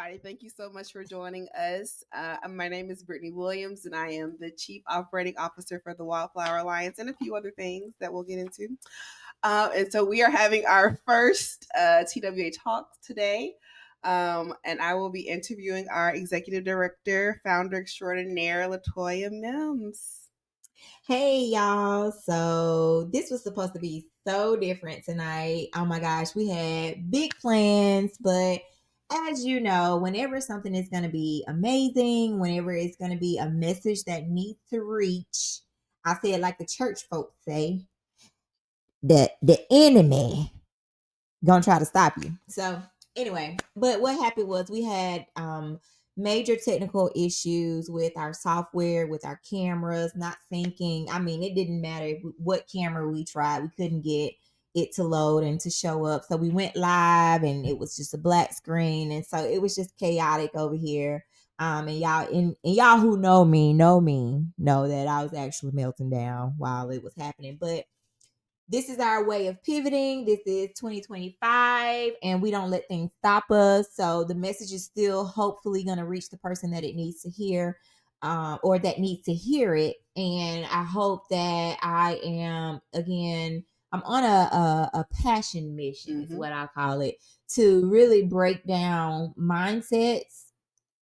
everybody. Thank you so much for joining us. My name is Brittany Williams, and I am the Chief Operating Officer for the Wildflower Alliance and a few other things that we'll get into. And so we are having our first TWA talk today. And I will be interviewing our Executive Director, Founder Extraordinaire, LaToya Mims. Hey, y'all. So this was supposed to be so different tonight. Oh my gosh, we had big plans, but as you know, whenever something is going to be amazing, whenever it's going to be a message that needs to reach, I say it like the church folks say, that the enemy gonna try to stop you. So anyway, but what happened was we had major technical issues with our software, with our cameras not syncing. I mean, it didn't matter what camera we tried, we couldn't get it to load and to show up. So we went live and it was just a black screen, and so it was just chaotic over here. And y'all who know that I was actually melting down while it was happening. But this is our way of pivoting. This is 2025, and we don't let things stop us. So the message is still hopefully going to reach the person that it needs to hear, or that needs to hear it. And I hope that I'm on a passion mission, is what I call it, to really break down mindsets,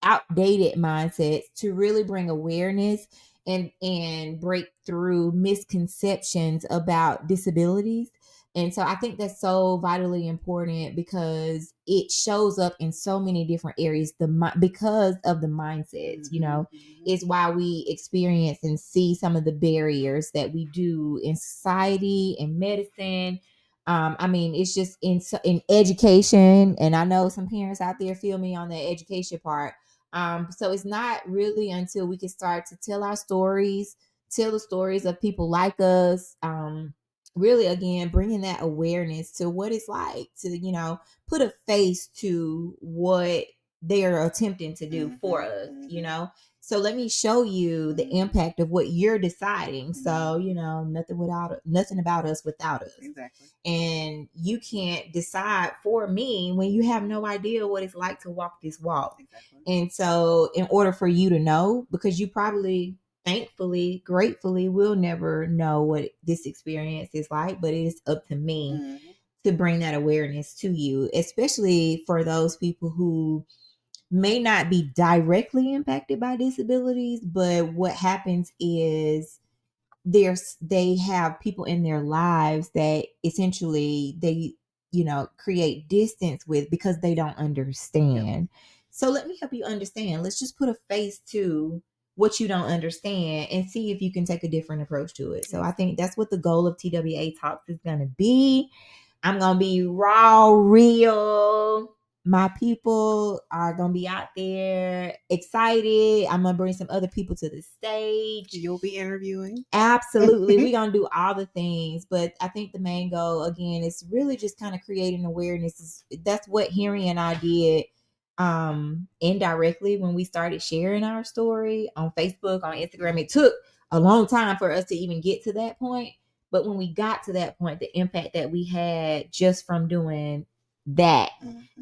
outdated mindsets, to really bring awareness and break through misconceptions about disabilities. And so I think that's so vitally important because it shows up in so many different areas because of the mindsets, is why we experience and see some of the barriers that we do in society and medicine. I mean, it's just in education, and I know some parents out there feel me on the education part. So it's not really until we can start to tell our stories, tell the stories of people like us, really, again, bringing that awareness to what it's like to, put a face to what they're attempting to do for us. So let me show you the impact of what you're deciding. So, nothing about us without us. Exactly. And you can't decide for me when you have no idea what it's like to walk this walk. Exactly. And so in order for you to know, because you probably, thankfully, gratefully, will never know what this experience is like, but it is up to me to bring that awareness to you, especially for those people who may not be directly impacted by disabilities, but what happens is they have people in their lives that essentially they create distance with because they don't understand. So let me help you understand. Let's just put a face to what you don't understand and see if you can take a different approach to it. So I think that's what the goal of TWA Talks is going to be. I'm going to be raw, real. My people are going to be out there excited. I'm going to bring some other people to the stage. You'll be interviewing. Absolutely. We're going to do all the things. But I think the main goal, again, is really just kind of creating awareness. That's what Henry and I did indirectly when we started sharing our story on Facebook, on Instagram. It took a long time for us to even get to that point. But when we got to that point, the impact that we had just from doing that.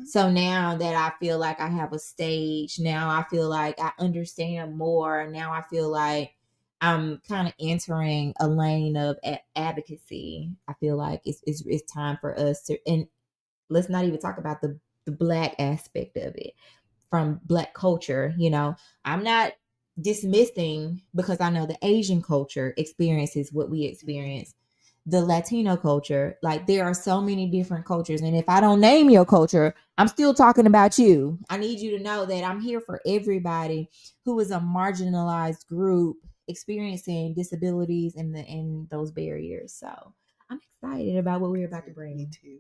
So now that I feel like I have a stage, now I feel like I understand more. Now I feel like I'm kind of entering a lane of advocacy. I feel like it's time for us to, and let's not even talk about the Black aspect of it, from Black culture. I'm not dismissing, because I know the Asian culture experiences what we experience, the Latino culture. Like, there are so many different cultures, and if I don't name your culture, I'm still talking about you. I need you to know that I'm here for everybody who is a marginalized group experiencing disabilities and those barriers. So I'm excited about what we're about to bring. Me too.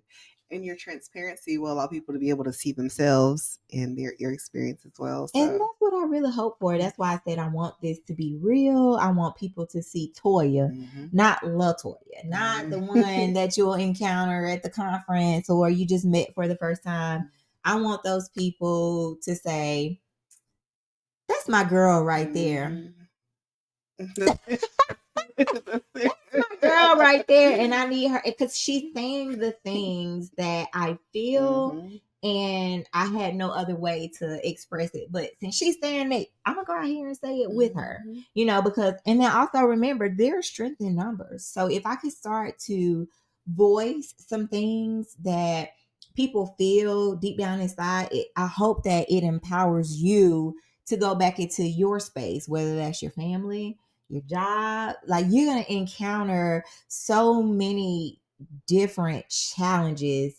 And your transparency will allow people to be able to see themselves in your experience as well. So. And that's what I really hope for. That's why I said I want this to be real. I want people to see Toya, not LaToya, not the one that you'll encounter at the conference or you just met for the first time. I want those people to say, that's my girl right there. That's my girl right there. And I need her because she's saying the things that I feel And I had no other way to express it. But since she's saying it, I'm gonna go out here and say it with her, because, and then also remember, there's strength in numbers. So if I could start to voice some things that people feel deep down inside, I hope that it empowers you to go back into your space, whether that's your family, your job. Like, you're gonna encounter so many different challenges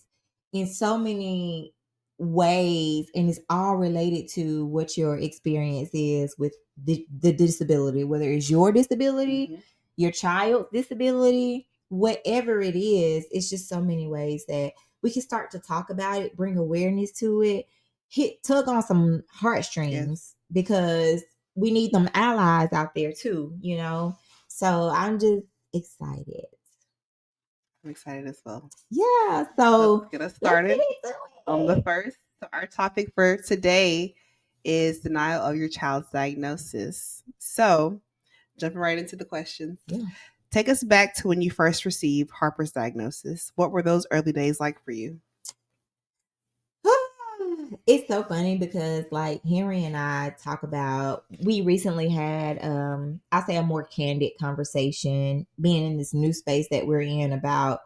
in so many ways, and it's all related to what your experience is with the disability, whether it's your disability, your child's disability, whatever it is. It's just so many ways that we can start to talk about it, bring awareness to it, tug on some heartstrings, because we need them allies out there too, so I'm just excited. I'm excited as well. Yeah, So so let's get us let's get started into on the it. first. So our topic for today is denial of your child's diagnosis. So jumping right into the questions. Yeah. Take us back to when you first received Harper's diagnosis. What were those early days like for you? It's so funny because, like, Henry and I talk about, we recently had I'll say a more candid conversation, being in this new space that we're in, about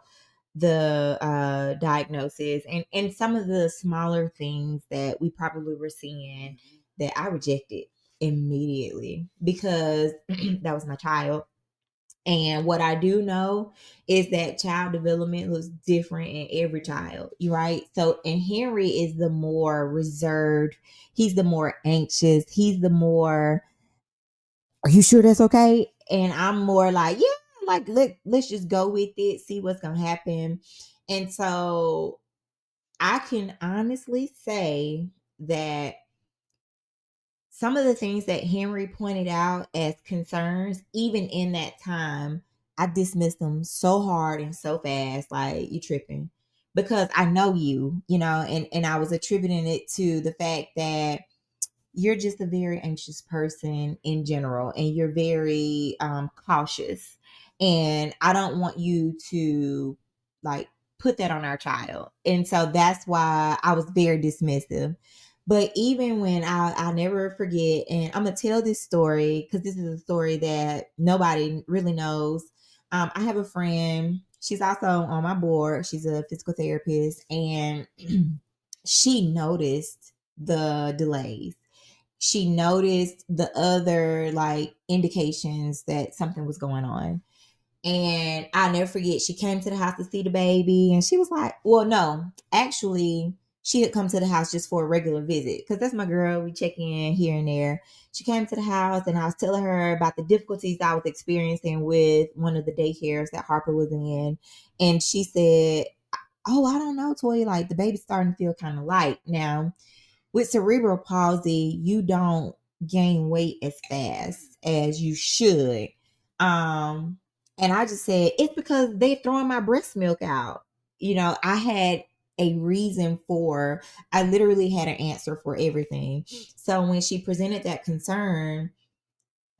the diagnosis and some of the smaller things that we probably were seeing that I rejected immediately because that was my child. And what I do know is that child development looks different in every child, right? So, and Henry is the more reserved. He's the more anxious. He's the more, are you sure that's okay? And I'm more like, yeah, like, let's just go with it, see what's going to happen. And so I can honestly say that some of the things that Henry pointed out as concerns, even in that time, I dismissed them so hard and so fast, like, you tripping. Because I know you, and I was attributing it to the fact that you're just a very anxious person in general, and you're very cautious. And I don't want you to, like, put that on our child. And so that's why I was very dismissive. But even when I never forget, and I'm gonna tell this story because this is a story that nobody really knows. I have a friend. She's also on my board. She's a physical therapist, and she noticed the delays. She noticed the other, like, indications that something was going on. And I'll never forget, she came to the house to see the baby, and she was like, well, no, actually, she had come to the house just for a regular visit because that's my girl. We check in here and there. She came to the house, and I was telling her about the difficulties I was experiencing with one of the daycares that Harper was in. And she said, oh, I don't know, Toy, like, the baby's starting to feel kind of light. Now, with cerebral palsy, you don't gain weight as fast as you should. Um, and I just said, it's because they throwing my breast milk out. I had a reason for, I literally had an answer for everything. So when she presented that concern,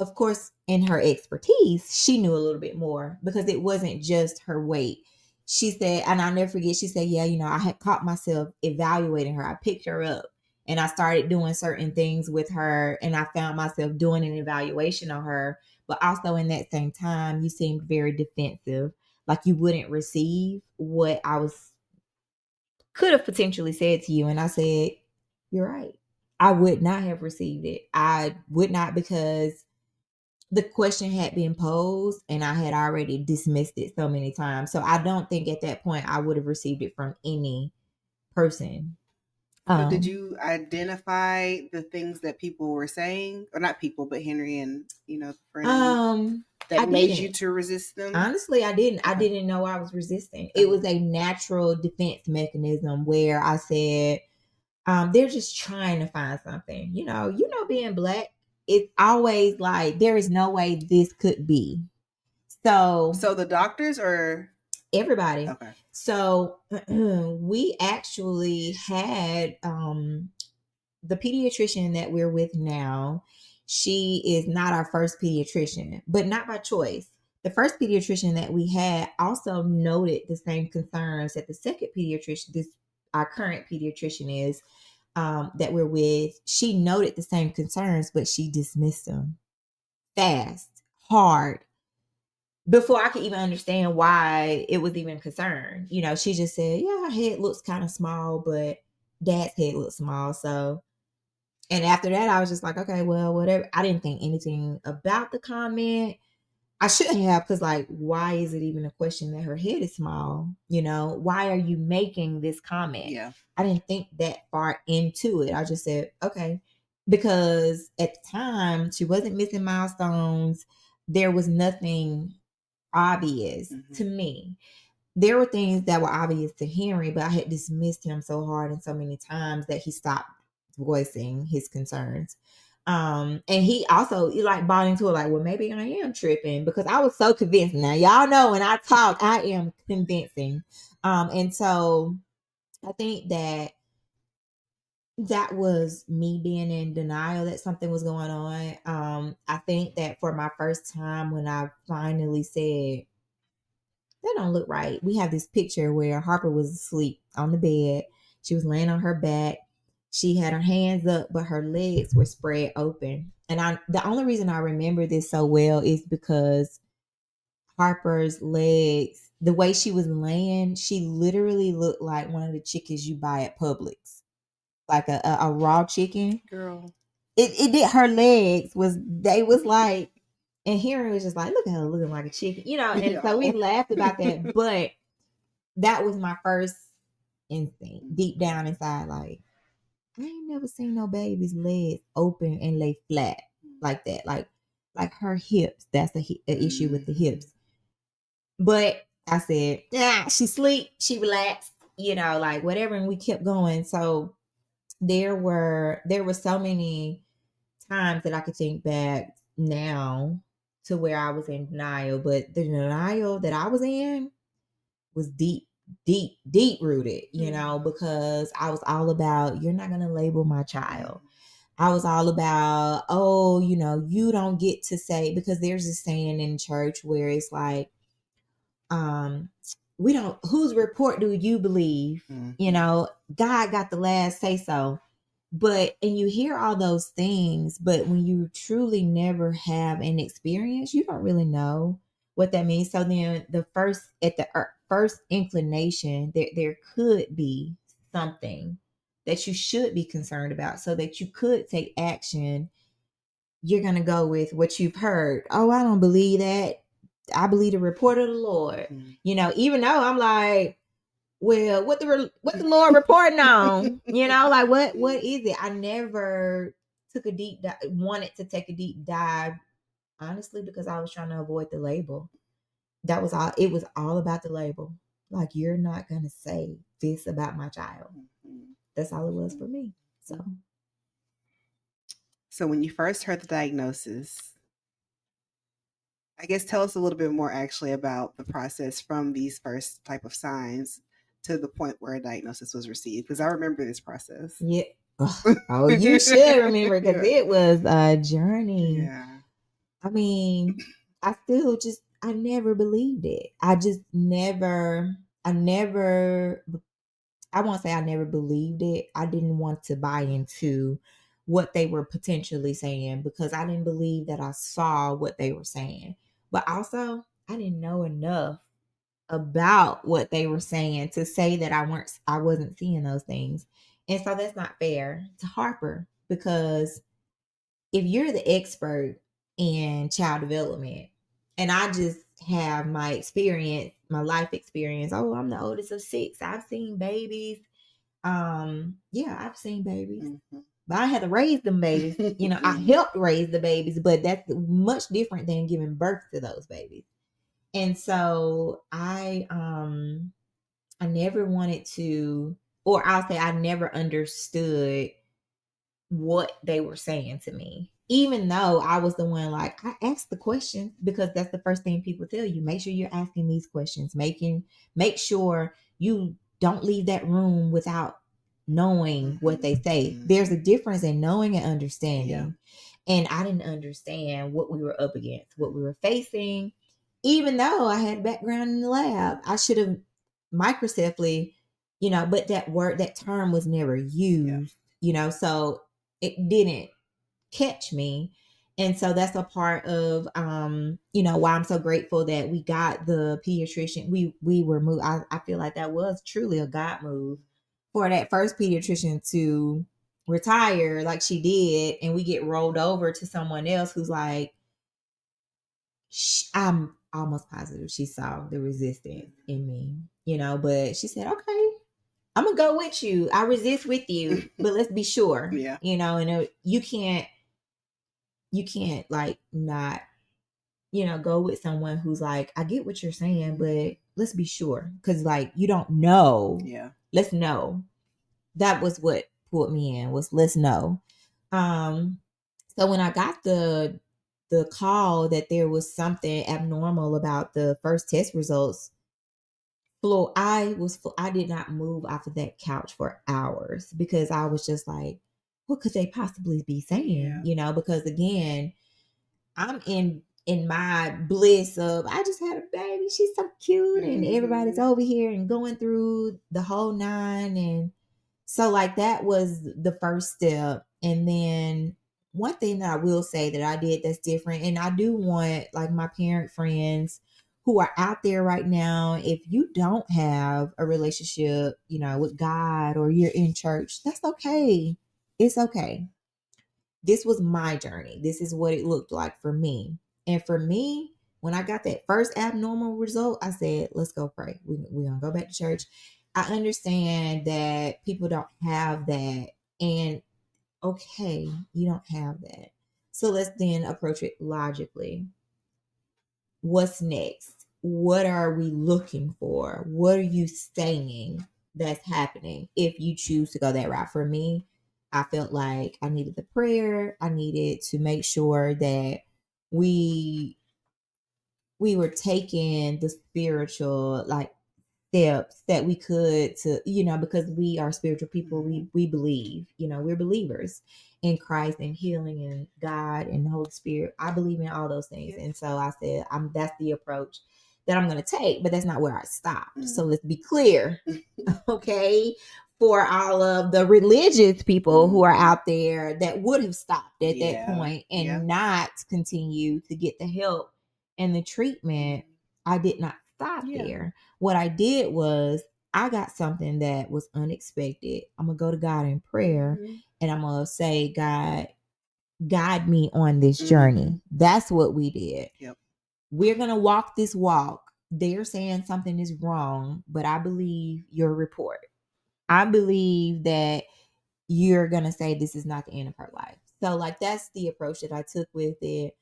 of course, in her expertise, she knew a little bit more because it wasn't just her weight. She said, and I'll never forget, she said, yeah, I had caught myself evaluating her. I picked her up and I started doing certain things with her, and I found myself doing an evaluation on her. But also in that same time, you seemed very defensive, like you wouldn't receive what I could have potentially said to you. And I said, you're right. I would not have received it. I would not, because the question had been posed and I had already dismissed it so many times. So I don't think at that point I would have received it from any person. So did you identify the things that people were saying, or not people, but Henry and the friend that I made didn't. you to resist them? Honestly, I didn't. Okay. I didn't know I was resisting. It was a natural defense mechanism where I said, they're just trying to find something. Being Black, it's always like, there is no way this could be. So the doctors or everybody. Okay. So we actually had the pediatrician that we're with now. She is not our first pediatrician, but not by choice. The first pediatrician that we had also noted the same concerns that the second pediatrician, this our current pediatrician is, that we're with, she noted the same concerns, but she dismissed them fast, hard, before I could even understand why it was even concerned. You know, she just said, yeah, her head looks kind of small, but dad's head looks small. So, and after that, I was just like, okay, well, whatever. I didn't think anything about the comment. I shouldn't have, because, like, why is it even a question that her head is small? You know, why are you making this comment? Yeah. I didn't think that far into it. I just said, okay. Because at the time, she wasn't missing milestones. There was nothing obvious to me. There were things that were obvious to Henry, but I had dismissed him so hard and so many times that he stopped voicing his concerns. And he also like bought into it, like, well, maybe I am tripping, because I was so convinced. Now, y'all know when I talk, I am convincing. And so I think that was me being in denial that something was going on. I think that for my first time, when I finally said, that don't look right. We have this picture where Harper was asleep on the bed. She was laying on her back. She had her hands up, but her legs were spread open. And the only reason I remember this so well is because Harper's legs, the way she was laying, she literally looked like one of the chickens you buy at Publix, like a raw chicken. Girl. It did. Her legs was like, and Henry was just like, look at her looking like a chicken, you know. And so we laughed about that, but that was my first instinct, deep down inside, like, I ain't never seen no baby's legs open and lay flat like that, like her hips. That's a issue with the hips. But I said, yeah, she sleep, she relaxed, you know, like whatever, and we kept going. So there were so many times that I could think back now to where I was in denial, but the denial that I was in was deep rooted, you know, because I was all about, you're not going to label my child. I was all about, oh, you know, you don't get to say, because there's this saying in church where it's like, we don't, whose report do you believe? You know, God got the last say so. But, and you hear all those things, but when you truly never have an experience, you don't really know what that means. So then the first inclination that there could be something that you should be concerned about so that you could take action, you're going to go with what you've heard. Oh, I don't believe that. I believe the report of the Lord. You know, even though I'm like, well, what the Lord reporting on? You know, like what is it? I never wanted to take a deep dive, honestly, because I was trying to avoid the label. That was all. It was all about the label. Like, you're not gonna say this about my child. That's all it was for me. So when you first heard the diagnosis, I guess tell us a little bit more actually about the process from these first type of signs to the point where a diagnosis was received, because I remember this process. Yeah. Oh, you should remember, because it was a journey. Yeah. I mean, I never believed it. I won't say I never believed it. I didn't want to buy into what they were potentially saying, because I didn't believe that I saw what they were saying. But also, I didn't know enough about what they were saying to say that I wasn't seeing those things. And so that's not fair to Harper, because if you're the expert in child development and I just have my experience, my life experience, oh, I'm the oldest of 6. I've seen babies. Yeah, I've seen babies. But I had to raise them babies. You know, I helped raise the babies, but that's much different than giving birth to those babies. And so I never wanted to, or I'll say I never understood what they were saying to me, even though I was the one, like, I asked the questions, because that's the first thing people tell you. Make sure you're asking these questions, make sure you don't leave that room without knowing what they say. There's a difference in knowing and understanding. And I didn't understand what we were up against, what we were facing. Even though I had a background in the lab, I should have microcephaly but that term was never used, so it didn't catch me. And so that's a part of why I'm so grateful that we got the pediatrician. We were moved. I feel like that was truly a God move for that first pediatrician to retire like she did, and we get rolled over to someone else who's like, I'm almost positive she saw the resistance in me, but she said, okay, I'm gonna go with you. I resist with you, but let's be sure. Yeah. And you can't like not, go with someone who's like, I get what you're saying, but let's be sure. Cause like you don't know. Yeah. Let's know. That was what pulled me in, was let's know. So when I got the call that there was something abnormal about the first test results, Flo, I did not move off of that couch for hours because I was just like, what could they possibly be saying? Yeah. Because again, I'm in my bliss of I just had a baby, she's so cute, and everybody's over here and going through the whole nine. And so like that was the first step. And then one thing that I will say that I did that's different, and I do want like my parent friends who are out there right now, if you don't have a relationship, with God, or you're in church, that's okay. It's okay. This was my journey. This is what it looked like for me. And for me, when I got that first abnormal result, I said, let's go pray. We're going to go back to church. I understand that people don't have that. And okay, you don't have that. So let's then approach it logically. What's next? What are we looking for? What are you saying that's happening if you choose to go that route? For me, I felt like I needed the prayer. I needed to make sure that we were taking the spiritual like steps that we could to, because we are spiritual people. We believe, we're believers in Christ and healing and God and the Holy Spirit. I believe in all those things. And so I said, that's the approach that I'm going to take, but that's not where I stopped. So let's be clear. Okay. For all of the religious people who are out there that would have stopped at that point and not continue to get the help and the treatment, I did not stop there. What I did was I got something that was unexpected. I'm going to go to God in prayer and I'm going to say, God, guide me on this journey. That's what we did. Yep. We're going to walk this walk. They're saying something is wrong, but I believe your report. I believe that you're going to say this is not the end of her life. So like that's the approach that I took with it.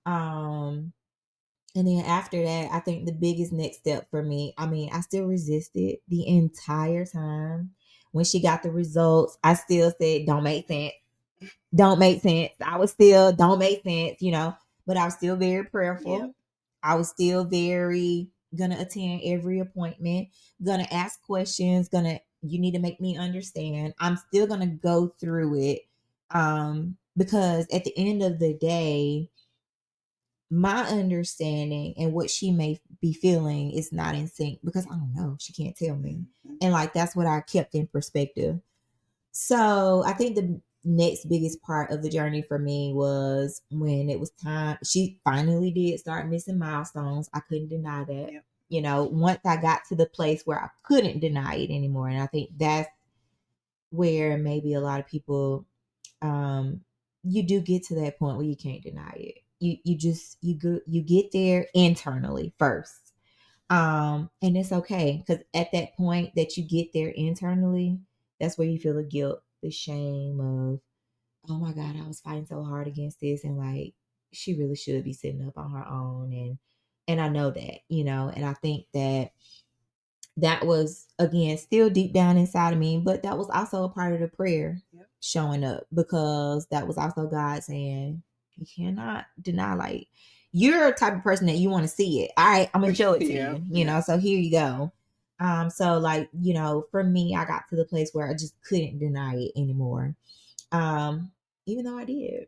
And then after that, I think the biggest next step for me, I still resisted the entire time. When she got the results, I still said, don't make sense. Don't make sense. I was still, don't make sense, but I was still very prayerful. Yep. I was still very gonna attend every appointment, gonna ask questions, you need to make me understand. I'm still gonna go through it. Because at the end of the day, my understanding and what she may be feeling is not in sync because I don't know. She can't tell me. And like that's what I kept in perspective. So I think the next biggest part of the journey for me was when it was time. She finally did start missing milestones. I couldn't deny that. Yep. Once I got to the place where I couldn't deny it anymore. And I think that's where maybe a lot of people you do get to that point where you can't deny it. You get there internally first. And it's okay because at that point that you get there internally, that's where you feel the guilt, the shame of, oh my God, I was fighting so hard against this, and like she really should be sitting up on her own. And I know that, and I think that was again still deep down inside of me, but that was also a part of the prayer showing up because that was also God saying, you cannot deny, like you're a type of person that you want to see it. All right, I'm gonna show it to you, so here you go. So like, for me, I got to the place where I just couldn't deny it anymore. Even though I did.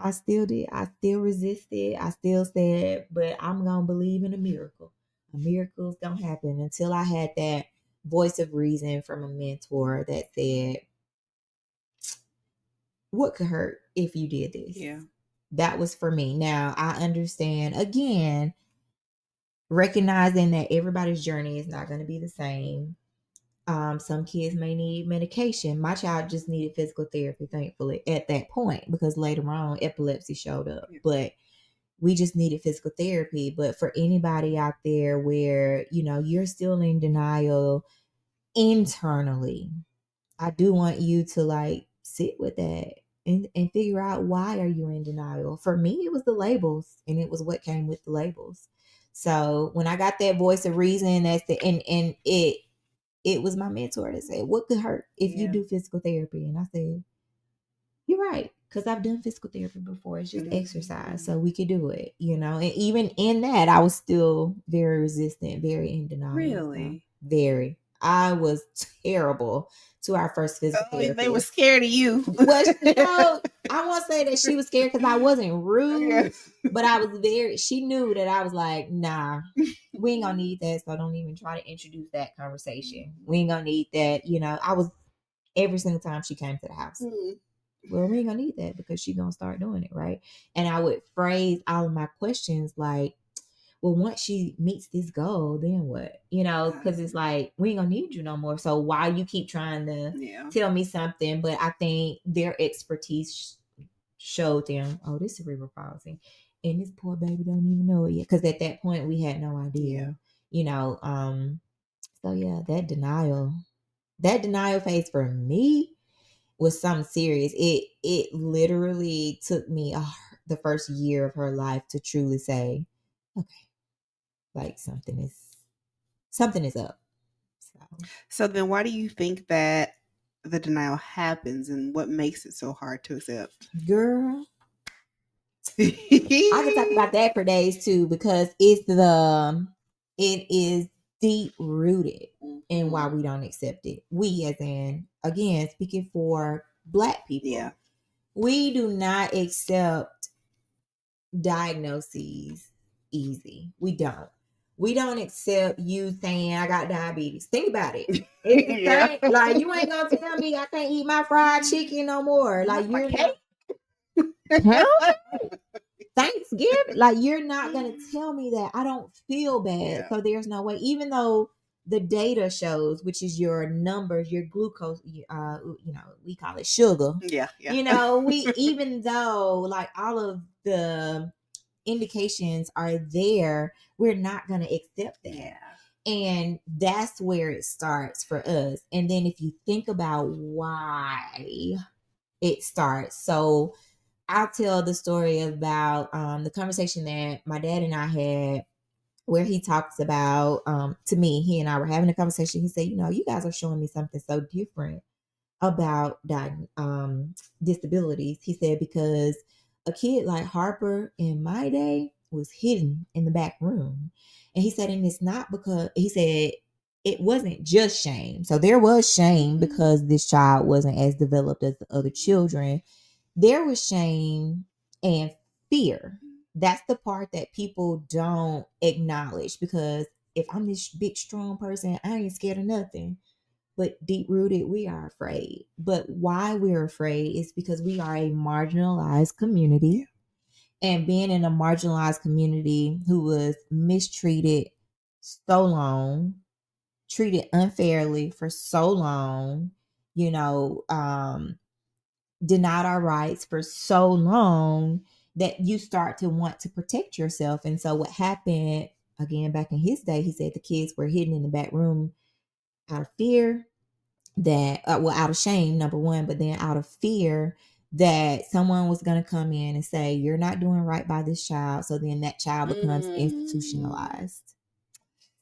I still did. I still resisted. I still said, but I'm gonna believe in a miracle. A miracle's gonna happen until I had voice of reason from a mentor that said, what could hurt if you did this? Yeah. That was for me. Now, I understand, again, recognizing that everybody's journey is not going to be the same. Some kids may need medication. My child just needed physical therapy, thankfully, at that point, because later on epilepsy showed up. Yeah. But we just needed physical therapy. But for anybody out there where, you're still in denial internally, I do want you to sit with that and figure out, why are you in denial? For me, it was the labels, and it was what came with the labels. So when I got that voice of reason, and it was my mentor that said, what could hurt if you do physical therapy? And I said, you're right, because I've done physical therapy before. It's just exercise, so we could do it, And even in that, I was still very resistant, very in denial. Really? So, very. I was terrible to our first physical therapist. They were scared of you. Well, I won't say that she was scared, because I wasn't rude, but I was she knew that I was like, nah, we ain't gonna need that, so don't even try to introduce that conversation. We ain't gonna need that. I was, every single time she came to the house, well, we ain't gonna need that, because she's gonna start doing it, right? And I would phrase all of my questions like, well, once she meets this goal, then what? Because it's like, we ain't gonna need you no more. So why you keep trying to tell me something? But I think their expertise showed them, oh, this is cerebral palsy, and this poor baby don't even know it yet. Because at that point, we had no idea. So yeah, that denial phase for me was something serious. It literally took me the first year of her life to truly say, okay, like something is up. So then why do you think that the denial happens, and what makes it so hard to accept? Girl, I can talk about that for days too, because it is deep rooted in why we don't accept it. We, as in, again, speaking for Black people, we do not accept diagnoses easy. We don't. We don't accept you saying, I got diabetes. Think about it. It's the same. Like, you ain't gonna tell me I can't eat my fried chicken no more. Like, you're Thanksgiving. Like, you're not gonna tell me that. I don't feel bad. So there's no way. Even though the data shows, which is your numbers, your glucose, we call it sugar. Yeah. We, even though like all of the indications are there, we're not going to accept that. And that's where it starts for us. And then if you think about why it starts, so I'll tell the story about the conversation that my dad and I had, where he talks about, to me, he and I were having a conversation. He said, you guys are showing me something so different about disabilities. He said, because a kid like Harper in my day was hidden in the back room. And he said, and it's not because, he said, it wasn't just shame. So there was shame because this child wasn't as developed as the other children. There was shame and fear. That's the part that people don't acknowledge, because if I'm this big, strong person, I ain't scared of nothing. But deep rooted, we are afraid. But why we're afraid is because we are a marginalized community. And being in a marginalized community who was mistreated so long, treated unfairly for so long, denied our rights for so long, that you start to want to protect yourself. And so what happened, again, back in his day, he said the kids were hidden in the back room out of fear, that out of shame, number one, but then out of fear that someone was going to come in and say, you're not doing right by this child. So then that child becomes institutionalized.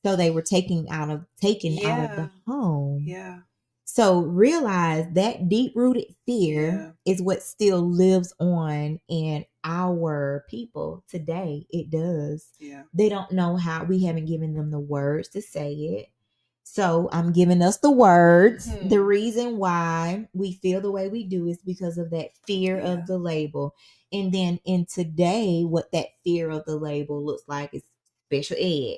So they were taken out of the home. Yeah. So realize that deep rooted fear is what still lives on in our people today. It does. Yeah. They don't know how. We haven't given them the words to say it. So I'm giving us the words. The reason why we feel the way we do is because of that fear of the label. And then in today, what that fear of the label looks like is special ed,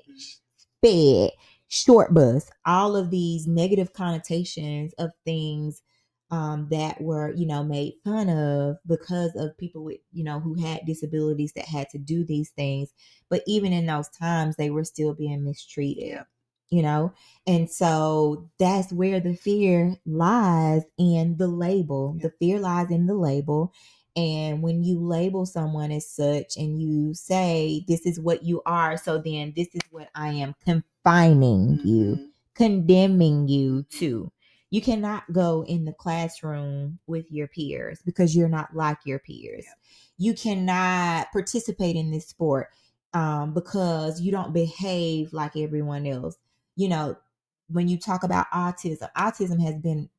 sped, short bus, all of these negative connotations of things that were, made fun of because of people with, who had disabilities that had to do these things. But even in those times, they were still being mistreated. Yeah. And so that's where the fear lies in the label. Yeah. The fear lies in the label. And when you label someone as such and you say, this is what you are, so then this is what I am confining you, condemning you to. You cannot go in the classroom with your peers because you're not like your peers. Yeah. You cannot participate in this sport because you don't behave like everyone else. When you talk about autism has been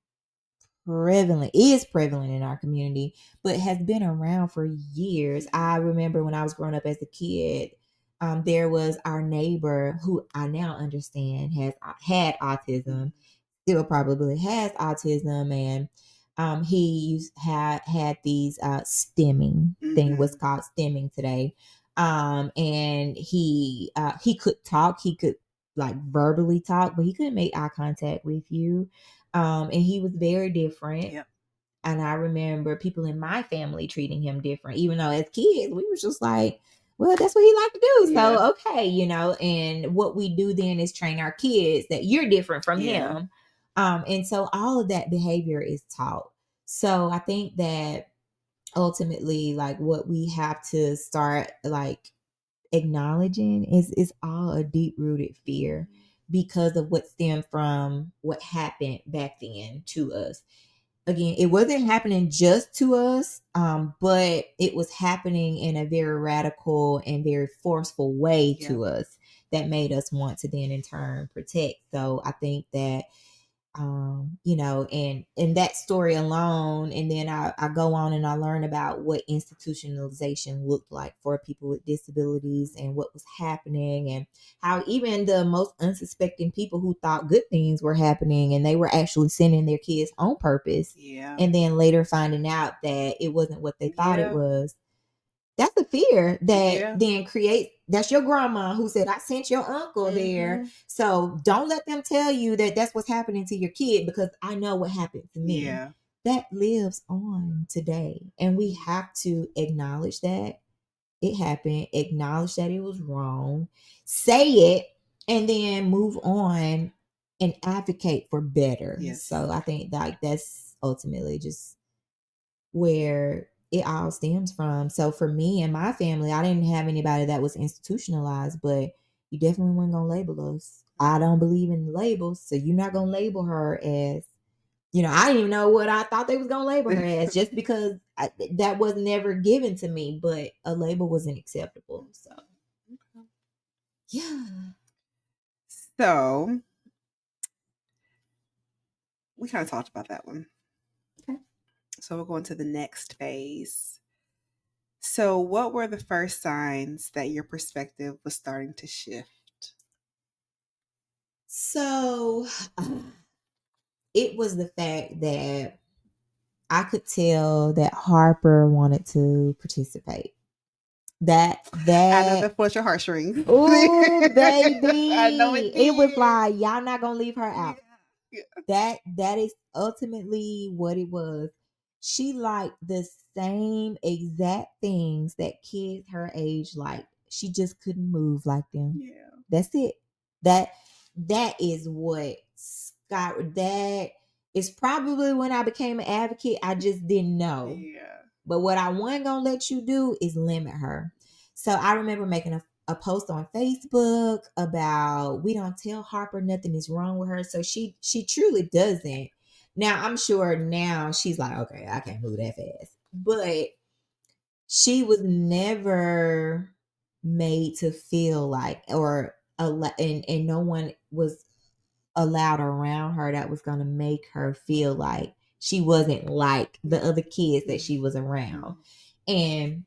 is prevalent in our community, but has been around for years. I remember when I was growing up as a kid, there was our neighbor who I now understand had autism, still probably has autism, and had these stimming thing was called stimming today. And he could talk, he could like verbally talk, but he couldn't make eye contact with you. And he was very different. Yep. And I remember people in my family treating him different, even though as kids we were just like, well, that's what he liked to do. Yeah. So, okay, and what we do then is train our kids that you're different from Yeah. him. And so all of that behavior is taught. So I think that ultimately, like what we have to start like acknowledging is all a deep rooted fear because of what stemmed from what happened back then to us. Again, it wasn't happening just to us, but it was happening in a very radical and very forceful way to us that made us want to then in turn protect. So I think that and that story alone, and then I go on and I learn about what institutionalization looked like for people with disabilities and what was happening, and how even the most unsuspecting people who thought good things were happening and they were actually sending their kids on purpose, and then later finding out that it wasn't what they thought it was. That's a fear that then creates. That's your grandma who said, I sent your uncle there. So don't let them tell you that that's what's happening to your kid, because I know what happened to me. Yeah. That lives on today. And we have to acknowledge that it happened, acknowledge that it was wrong, say it, and then move on and advocate for better. Yes. So I think like that's ultimately just where it all stems from. So for me and my family, I didn't have anybody that was institutionalized, but you definitely weren't gonna label us. I don't believe in labels, so you're not gonna label her as, I didn't even know what I thought they was gonna label her as, just because that was never given to me. But a label wasn't acceptable. So yeah. So we kind of talked about that one. Okay. So we're going to the next phase. So, what were the first signs that your perspective was starting to shift? So it was the fact that I could tell that Harper wanted to participate. That I know that flushed your heartstrings. Oh, baby. I know it was did. like, y'all not gonna leave her out. Yeah. That is ultimately what it was. She liked the same exact things that kids her age like. She just couldn't move like them. Yeah. That's it. That is what Scott. That is probably when I became an advocate. I just didn't know. Yeah. But what I wasn't gonna let you do is limit her. So I remember making a post on Facebook about, we don't tell Harper nothing is wrong with her. So she truly doesn't. Now I'm sure now she's like, okay, I can't move that fast. But she was never made to feel like, and no one was allowed around her that was going to make her feel like she wasn't like the other kids that she was around. And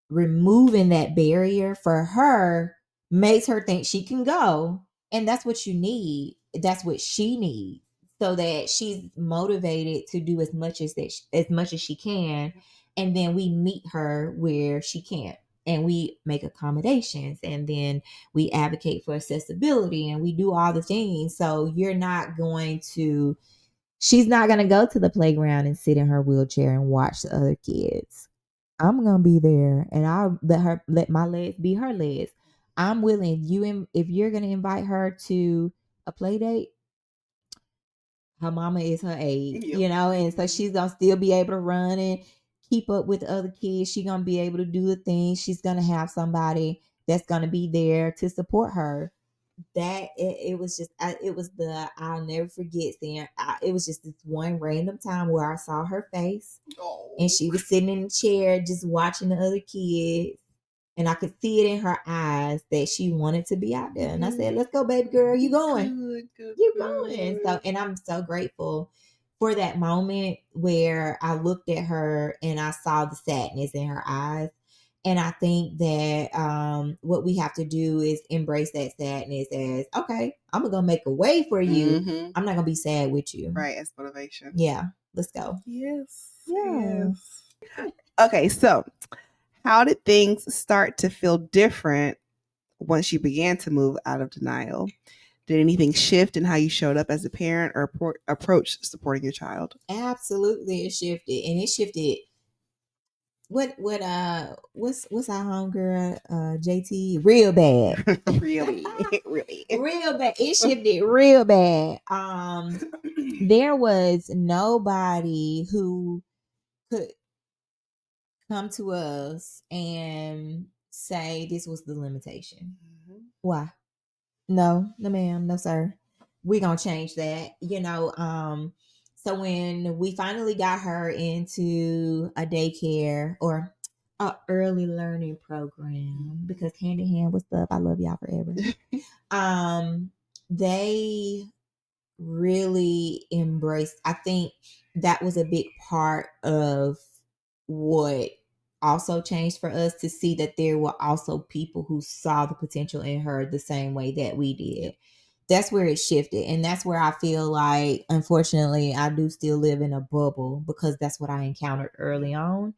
removing that barrier for her makes her think she can go. And that's what you need. That's what she needs, so that she's motivated to do as much as she can. And then we meet her where she can't. and we make accommodations, and then we advocate for accessibility, and we do all the things. So she's not going to go to the playground and sit in her wheelchair and watch the other kids. I'm going to be there, and I'll let my legs be her legs. I'm willing. If you're going to invite her to a play date, her mama is her aide, and so she's gonna still be able to run and keep up with the other kids. She's gonna be able to do the things. She's gonna have somebody that's gonna be there to support her. It was just I'll never forget seeing. It was just this one random time where I saw her face, and she was sitting in the chair just watching the other kids. And I could see it in her eyes that she wanted to be out there. And I said, "Let's go, baby girl. You going? You going?" So, and I'm so grateful for that moment where I looked at her and I saw the sadness in her eyes. And I think that what we have to do is embrace that sadness as, okay, I'm gonna make a way for you. Mm-hmm. I'm not gonna be sad with you. Right, as motivation. Yeah, let's go. Yes. Yeah. Yes. Okay, so how did things start to feel different once you began to move out of denial? Did anything shift in how you showed up as a parent or approach supporting your child? Absolutely, it shifted, and it shifted. What's our homegirl, JT, real bad. Really, really, real bad. It shifted real bad. There was nobody who could come to us and say this was the limitation. Mm-hmm. Why? No, ma'am, no, sir. We're gonna change that. So when we finally got her into a daycare or a early learning program, because hand in hand with stuff, I love y'all forever. They really embraced. I think that was a big part of what also changed for us, to see that there were also people who saw the potential in her the same way that we did. That's where it shifted. And that's where I feel like, unfortunately, I do still live in a bubble, because that's what I encountered early on.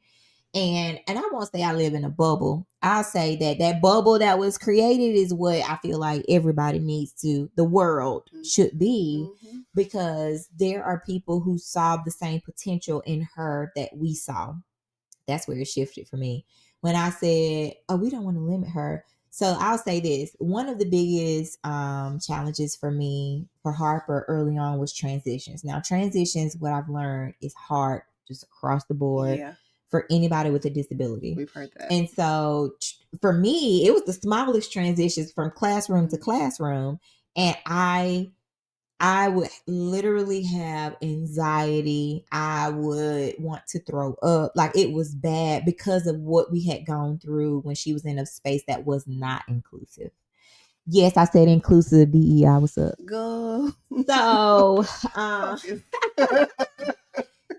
And I won't say I live in a bubble. I'll say that bubble that was created is what I feel like everybody needs to, the world should be, because there are people who saw the same potential in her that we saw. That's where it shifted for me. When I said, oh, we don't want to limit her. So I'll say this. One of the biggest challenges for me, for Harper early on, was transitions. Now, transitions, what I've learned, is hard just across the board for anybody with a disability. We've heard that. And so for me, it was the smallest transitions from classroom to classroom. And I would literally have anxiety. I would want to throw up. Like, it was bad because of what we had gone through when she was in a space that was not inclusive. Yes, I said inclusive. DEI, what's up? Go.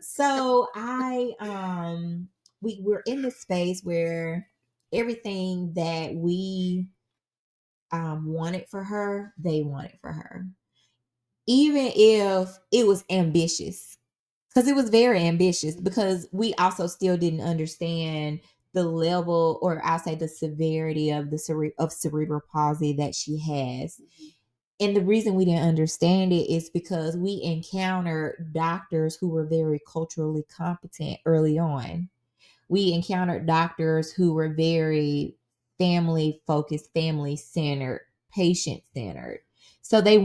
So, we were in this space where everything that we wanted for her, they wanted for her. Even if it was ambitious, because it was very ambitious, because we also still didn't understand the level, or I'll say the severity of cerebral palsy that she has. And the reason we didn't understand it is because we encountered doctors who were very culturally competent early on. We encountered doctors who were very family focused, family centered, patient centered. So they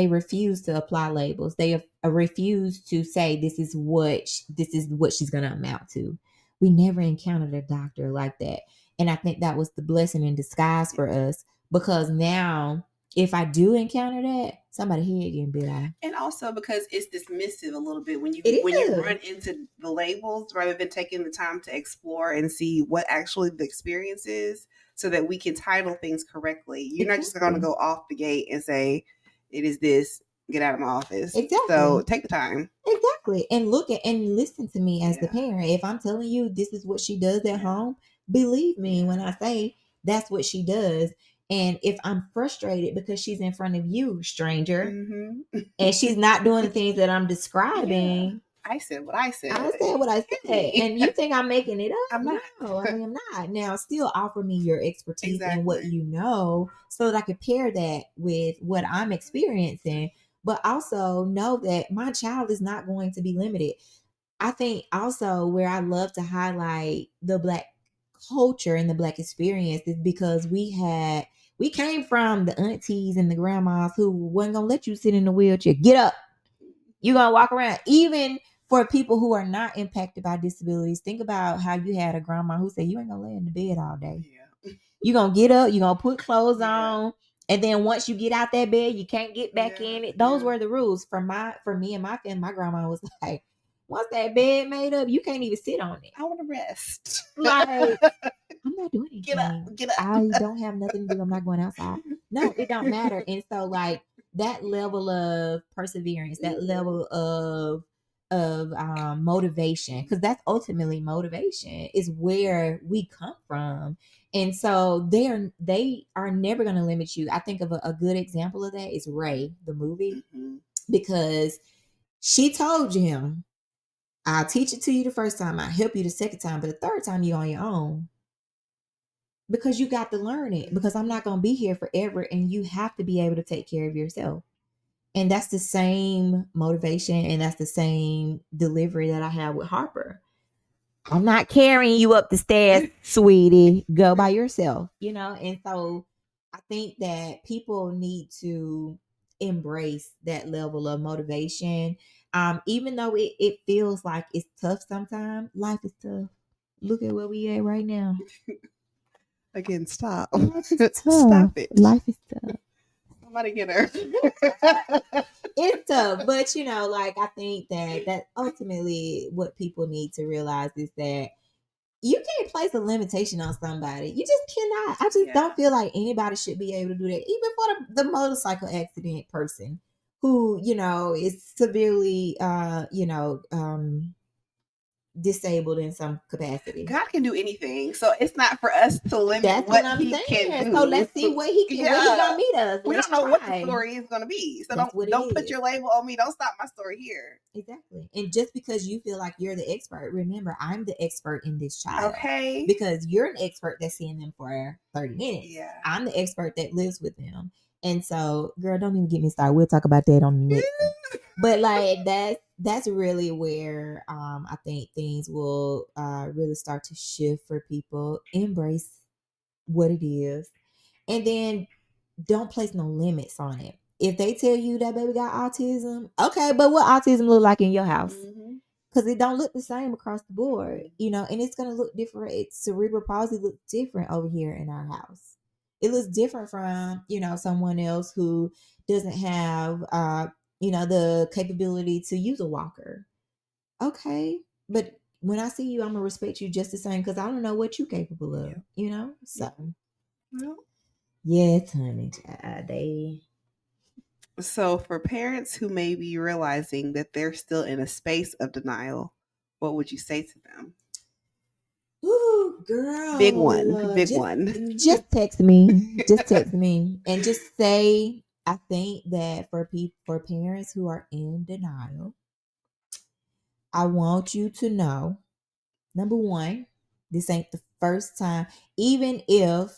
refused to apply labels. They refused to say this is what she's going to amount to. We never encountered a doctor like that. And I think that was the blessing in disguise for us, because now if I do encounter that, somebody head getting bit off. And also because it's dismissive a little bit when you run into the labels, rather than taking the time to explore and see what actually the experience is, so that we can title things correctly. You're not just going to go off the gate and say, it is this, get out of my office. Exactly. So take the time. Exactly. And look at and listen to me as the parent. If I'm telling you this is what she does at home, believe me when I say that's what she does. And if I'm frustrated because she's in front of you, stranger, and she's not doing the things that I'm describing, I said what I said. I said what I said. Hey. And you think I'm making it up? I'm not. No, I am not. Now, still offer me your expertise and what Exactly. you know so that I can pair that with what I'm experiencing, but also know that my child is not going to be limited. I think also where I love to highlight the Black culture and the Black experience is because we came from the aunties and the grandmas who wasn't gonna let you sit in the wheelchair. Get up. You're gonna walk around. Even for people who are not impacted by disabilities, think about how you had a grandma who said you ain't gonna lay in the bed all day. Yeah. You're gonna get up, you're gonna put clothes Yeah. on, and then once you get out that bed, you can't get back Yeah. in it. Those Yeah. were the rules for me and my family. My grandma was like, once that bed made up, you can't even sit on it. I want to rest. Like, I'm not doing anything. Get up. Get up. I don't have nothing to do. I'm not going outside. No, it don't matter. And so, like, that level of perseverance, that level of motivation, because that's ultimately motivation, is where we come from. And so they are never going to limit you. I think of a good example of that is Ray, the movie, because she told him, I'll teach it to you the first time, I'll help you the second time, but the third time you're on your own. Because you got to learn it, because I'm not going to be here forever, and you have to be able to take care of yourself. And that's the same motivation, and that's the same delivery that I have with Harper. I'm not carrying you up the stairs, sweetie. Go by yourself, And so I think that people need to embrace that level of motivation. Even though it feels like it's tough sometimes, life is tough. Look at where we at right now. Again, stop. Stop it. Life is tough. Somebody get her. It's tough, but like, I think that ultimately what people need to realize is that you can't place a limitation on somebody. You just cannot. I just don't feel like anybody should be able to do that, even for the motorcycle accident person who is severely disabled in some capacity. God can do anything, so it's not for us to limit That's what I'm he saying. can do. So let's see what he can. What he gonna meet us. We Let's don't know try. what the story is gonna be, so don't put your label on me. Don't stop my story here. Exactly. And just because you feel like you're the expert, remember, I'm the expert in this child. Okay. Because you're an expert that's seeing them for 30 minutes. Yeah. I'm the expert that lives with them. And so, girl, don't even get me started. We'll talk about that on the next one. But like that's really where I think things will really start to shift for people. Embrace what it is. And then don't place no limits on it. If they tell you that baby got autism, okay, but what autism look like in your house? Because it don't look the same across the board, and it's gonna look different. Cerebral palsy looks different over here in our house. It looks different from someone else who doesn't have the capability to use a walker. Okay, but when I see you, I'm gonna respect you just the same because I don't know what you're capable of. So. Well, yes, honey. They. So, for parents who may be realizing that they're still in a space of denial, what would you say to them? Ooh, girl. Big one. Just text me. Just text me. And just say, I think that for parents who are in denial, I want you to know, number one, this ain't the first time. Even if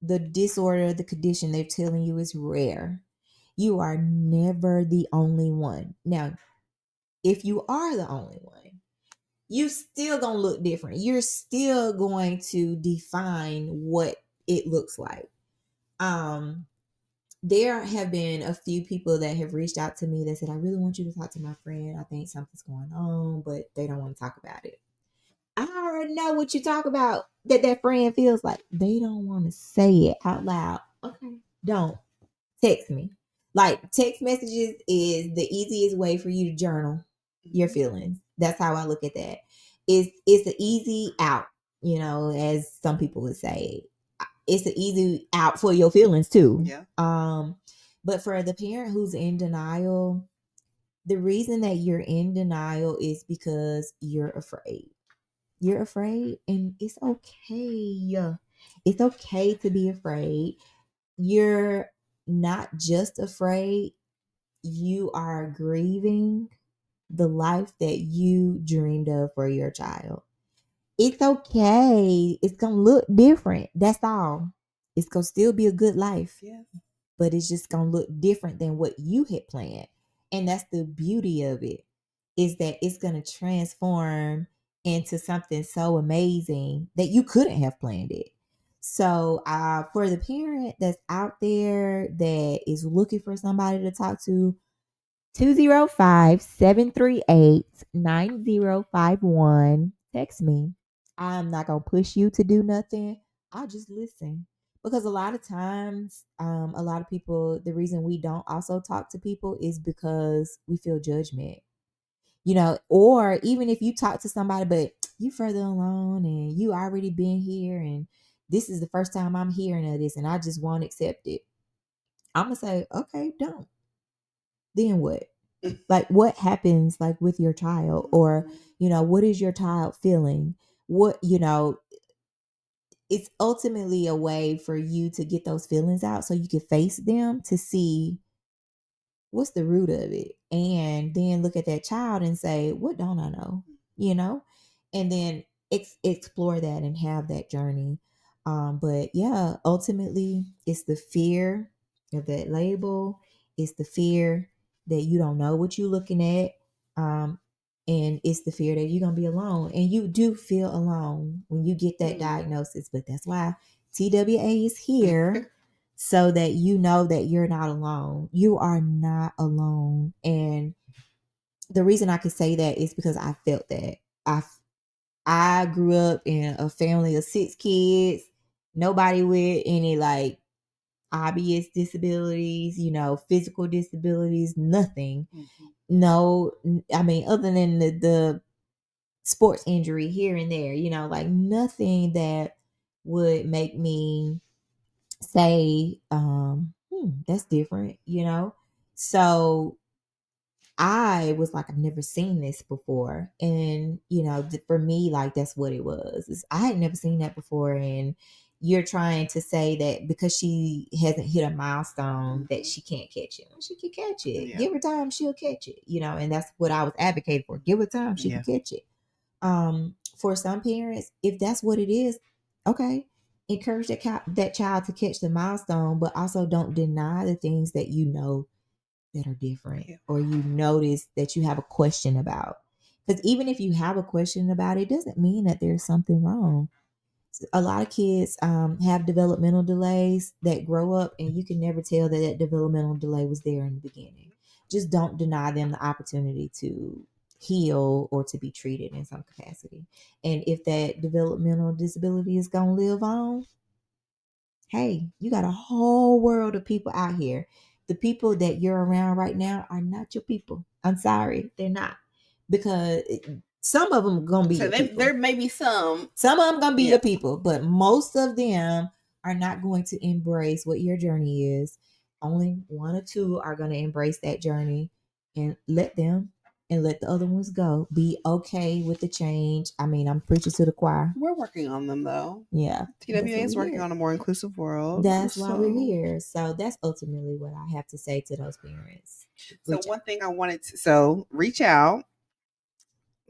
the disorder, the condition they're telling you is rare, you are never the only one. Now, if you are the only one, you still gonna look different. You're still going to define what it looks like. There have been a few people that have reached out to me that said, I really want you to talk to my friend. I think something's going on, but they don't want to talk about it. I already know what you talk about that friend feels like. They don't want to say it out loud. Okay. Don't. Text me. Like, text messages is the easiest way for you to journal your feelings. That's how I look at that. It's an easy out, as some people would say. It's an easy out for your feelings too. Yeah. But for the parent who's in denial, the reason that you're in denial is because you're afraid. You're afraid, and it's okay. It's okay to be afraid. You're not just afraid, you are grieving the life that you dreamed of for your child. It's okay. It's gonna look different. That's all. It's gonna still be a good life. Yeah. But it's just gonna look different than what you had planned. And that's the beauty of it, is that it's gonna transform into something so amazing that you couldn't have planned it. So for the parent that's out there that is looking for somebody to talk to, 205-738-9051. Text me. I'm not going to push you to do nothing. I'll just listen. Because a lot of times, a lot of people, the reason we don't also talk to people is because we feel judgment. Or even if you talk to somebody, but you further along and you already been here and this is the first time I'm hearing of this and I just won't accept it. I'm going to say, okay, don't. Then what? Like what happens like with your child, or what is your child feeling? What it's ultimately a way for you to get those feelings out so you can face them to see what's the root of it, and then look at that child and say, what don't I know? And then explore that and have that journey. But yeah, ultimately it's the fear of that label. It's the fear that you don't know what you're looking at. And it's the fear that you're gonna be alone, and you do feel alone when you get that diagnosis. But that's why TWA is here so that you know that you're not alone. You are not alone. And the reason I can say that is because I felt that. I grew up in a family of 6 kids, nobody with any like obvious disabilities, physical disabilities, nothing. No, I mean, other than the sports injury here and there, like nothing that would make me say, that's different, So I was like, I've never seen this before. And, for me, like, that's what it was. I had never seen that before. And you're trying to say that because she hasn't hit a milestone that she can't catch it. Well, she can catch it. Yeah. Give her time, she'll catch it, and that's what I was advocating for. Give her time, she can catch it. For some parents, if that's what it is, okay, encourage that child to catch the milestone, but also don't deny the things that that are different, or you notice that you have a question about. Because even if you have a question about it, doesn't mean that there's something wrong. A lot of kids have developmental delays that grow up, and you can never tell that developmental delay was there in the beginning. Just don't deny them the opportunity to heal or to be treated in some capacity. And if that developmental disability is going to live on, hey, you got a whole world of people out here. The people that you're around right now are not your people. I'm sorry, they're not. Because some of them going to be So your people. there may be some. Some of them going to be your people, but most of them are not going to embrace what your journey is. Only 1 or 2 are going to embrace that journey, and let them, and let the other ones go. Be okay with the change. I mean, I'm preaching to the choir. We're working on them though. Yeah. TWA is working on a more inclusive world. That's why we're here. So that's ultimately what I have to say to those parents. So one thing I wanted to reach out.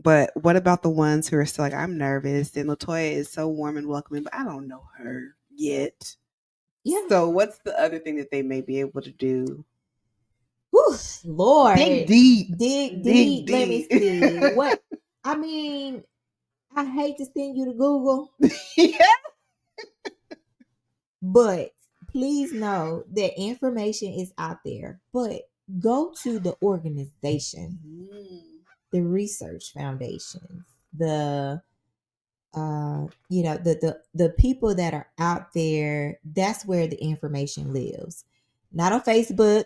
But what about the ones who are still like, I'm nervous, and LaToya is so warm and welcoming, but I don't know her yet. Yeah. So what's the other thing that they may be able to do? Whew, Lord. Dig deep. Dig deep. Let me see. What? I mean, I hate to send you to Google. Yeah. But please know that information is out there. But go to the organization, the research foundations, the the people that are out there. That's where the information lives, not on Facebook.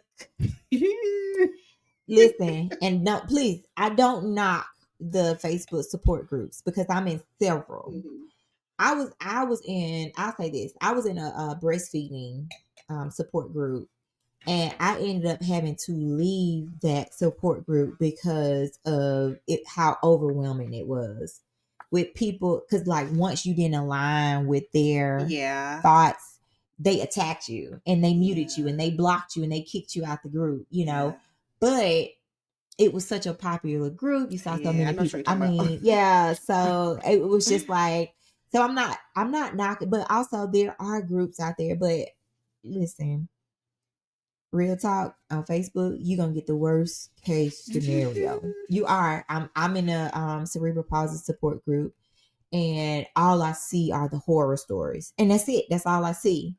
Listen, and no, please, I don't knock the Facebook support groups because I'm in several. I was in, I'll say this, I was in a breastfeeding support group, and I ended up having to leave that support group because of it, how overwhelming it was with people. Because like once you didn't align with their thoughts, they attacked you and they muted you and they blocked you and they kicked you out the group, But it was such a popular group. You saw so Yeah, I many know what people. you're I talking about. mean, yeah. So it was just like, so I'm not knocking, but also there are groups out there. But listen, real talk on Facebook, you're gonna get the worst case scenario. You are. I'm in a cerebral palsy support group, and all I see are the horror stories, and that's it. That's all I see.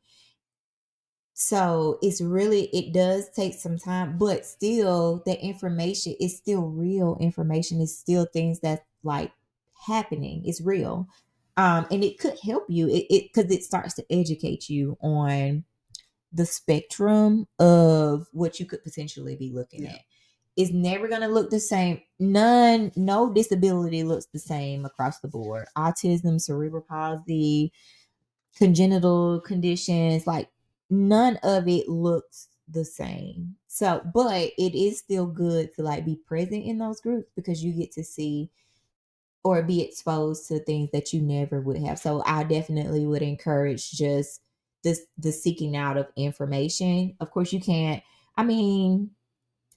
So it's really, it does take some time, but still the information is still real information. It's still things that like happening. It's real. And it could help you because it starts to educate you on the spectrum of what you could potentially be looking Yeah. at. It's never going to look the same. No disability looks the same across the board. Autism, cerebral palsy, congenital conditions, like none of it looks the same. So, but it is still good to like be present in those groups because you get to see or be exposed to things that you never would have. So I definitely would encourage just this the seeking out of information. Of course you can't, I mean,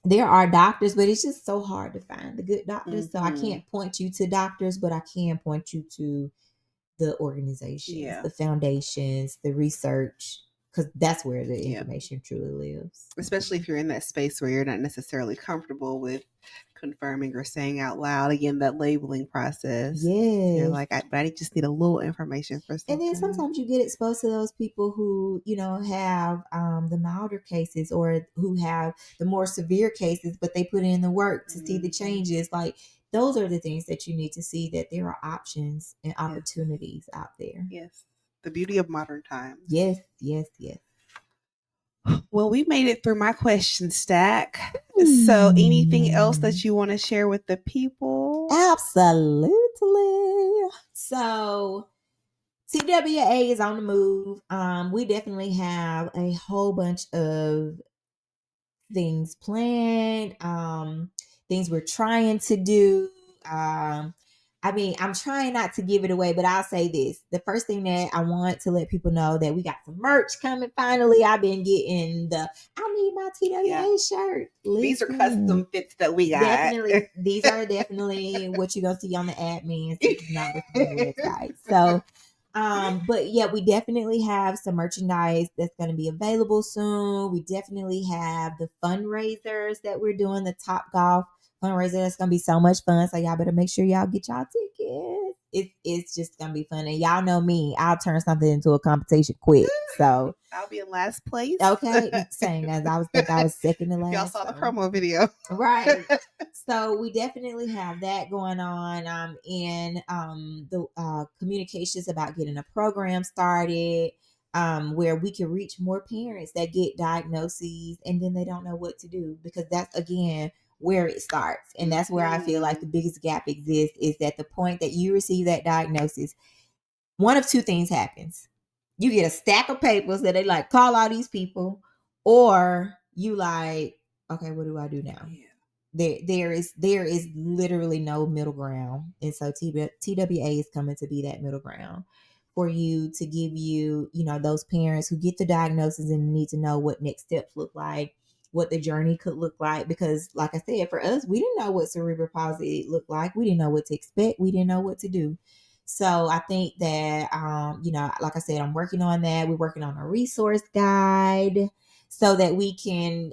there are doctors, but it's just so hard to find the good doctors. So I Mm-hmm. can't point you to doctors, but I can point you to the organizations, Yeah. the foundations, the research, because that's where the Yeah. information truly lives. Especially if you're in that space where you're not necessarily comfortable with confirming or saying out loud, again, that labeling process. You're Yes. like, I just need a little information for And then something. sometimes you get exposed to those people who, have the milder cases or who have the more severe cases, but they put in the work to see the changes. Like those are the things that you need to see that there are options and Yes. opportunities out there. Yes. The beauty of modern times. Yes, yes, yes. Well, we made it through my question stack. So, anything else that you want to share with the people? Absolutely. So, TWA is on the move. We definitely have a whole bunch of things planned, things we're trying to do. I mean, I'm trying not to give it away, but I'll say this. The first thing that I want to let people know that we got some merch coming finally. I've been getting the I need my TWA shirt. These are Listen, custom fits that we got. definitely, these are definitely what you're gonna see on the admins. This is not what's on the website. So but yeah, we definitely have some merchandise that's going to be available soon. We definitely have the fundraisers that we're doing, the Top Golf fundraiser. That's going to be so much fun. So y'all better make sure y'all get y'all tickets. It's just going to be fun. And y'all know me, I'll turn something into a competition quick. So I'll be in last place. okay, saying as I was second to last. Y'all saw the promo video. Right. So we definitely have that going on in the communications about getting a program started where we can reach more parents that get diagnoses and then they don't know what to do, because that's again where it starts. And that's where I feel like the biggest gap exists, is at the point that you receive that diagnosis, one of two things happens. You get a stack of papers that they like call all these people, or you like, okay, what do I do now? Yeah. There is literally no middle ground. And so TWA is coming to be that middle ground for you, to give you, those parents who get the diagnosis and need to know what next steps look like, what the journey could look like. Because like I said, for us, we didn't know what cerebral palsy looked like. We didn't know what to expect. We didn't know what to do. So I think that, like I said, I'm working on that. We're working on a resource guide so that we can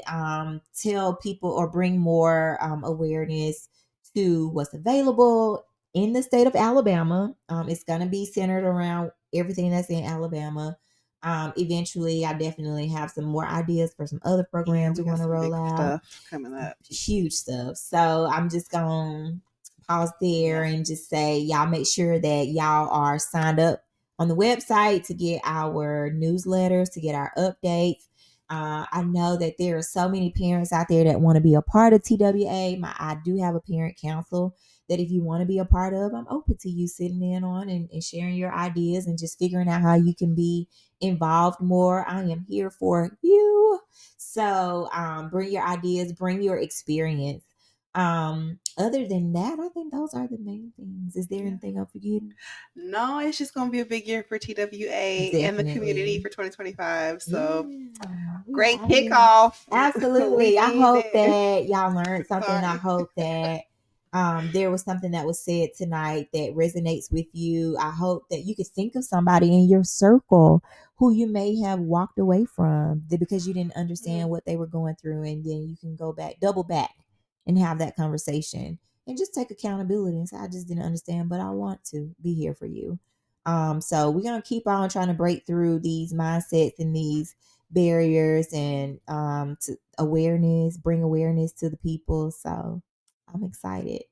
tell people or bring more awareness to what's available in the state of Alabama. It's going to be centered around everything that's in Alabama. Eventually, I definitely have some more ideas for some other programs we want to roll out. Stuff coming up. Huge stuff. So I'm just going to pause there and just say, y'all make sure that y'all are signed up on the website to get our newsletters, to get our updates. I know that there are so many parents out there that want to be a part of TWA. I do have a parent council that if you want to be a part of, I'm open to you sitting in on and sharing your ideas and just figuring out how you can be involved more. I am here for you. So bring your ideas, bring your experience. Other than that, I think those are the main things. Is there Yeah. anything I'm forgetting? No, it's just going to be a big year for TWA and the community Definitely. for 2025. So Yeah, we are great adding. kickoff. We Absolutely. I need hope it. that y'all learned something. I Sorry. hope that there was something that was said tonight that resonates with you. I hope that you could think of somebody in your circle who you may have walked away from because you didn't understand what they were going through, and then you can go back, double back, and have that conversation and just take accountability and say, I just didn't understand, but I want to be here for you. So we're gonna keep on trying to break through these mindsets and these barriers and to awareness, bring awareness to the people. So I'm excited.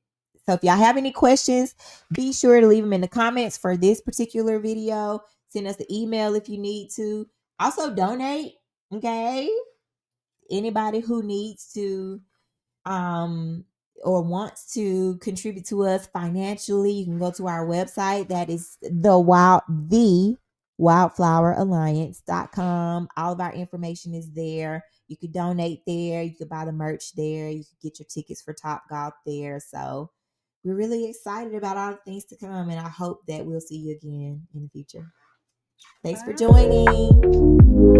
So if y'all have any questions, be sure to leave them in the comments for this particular video. Send us an email if you need to. Also donate. Okay. Anybody who needs to um or wants to contribute to us financially, you can go to our website. That is the wildfloweralliance.com. All of our information is there. You could donate there, you could buy the merch there, you could get your tickets for Top Golf there. So we're really excited about all the things to come, and I hope that we'll see you again in the future. Thanks for joining.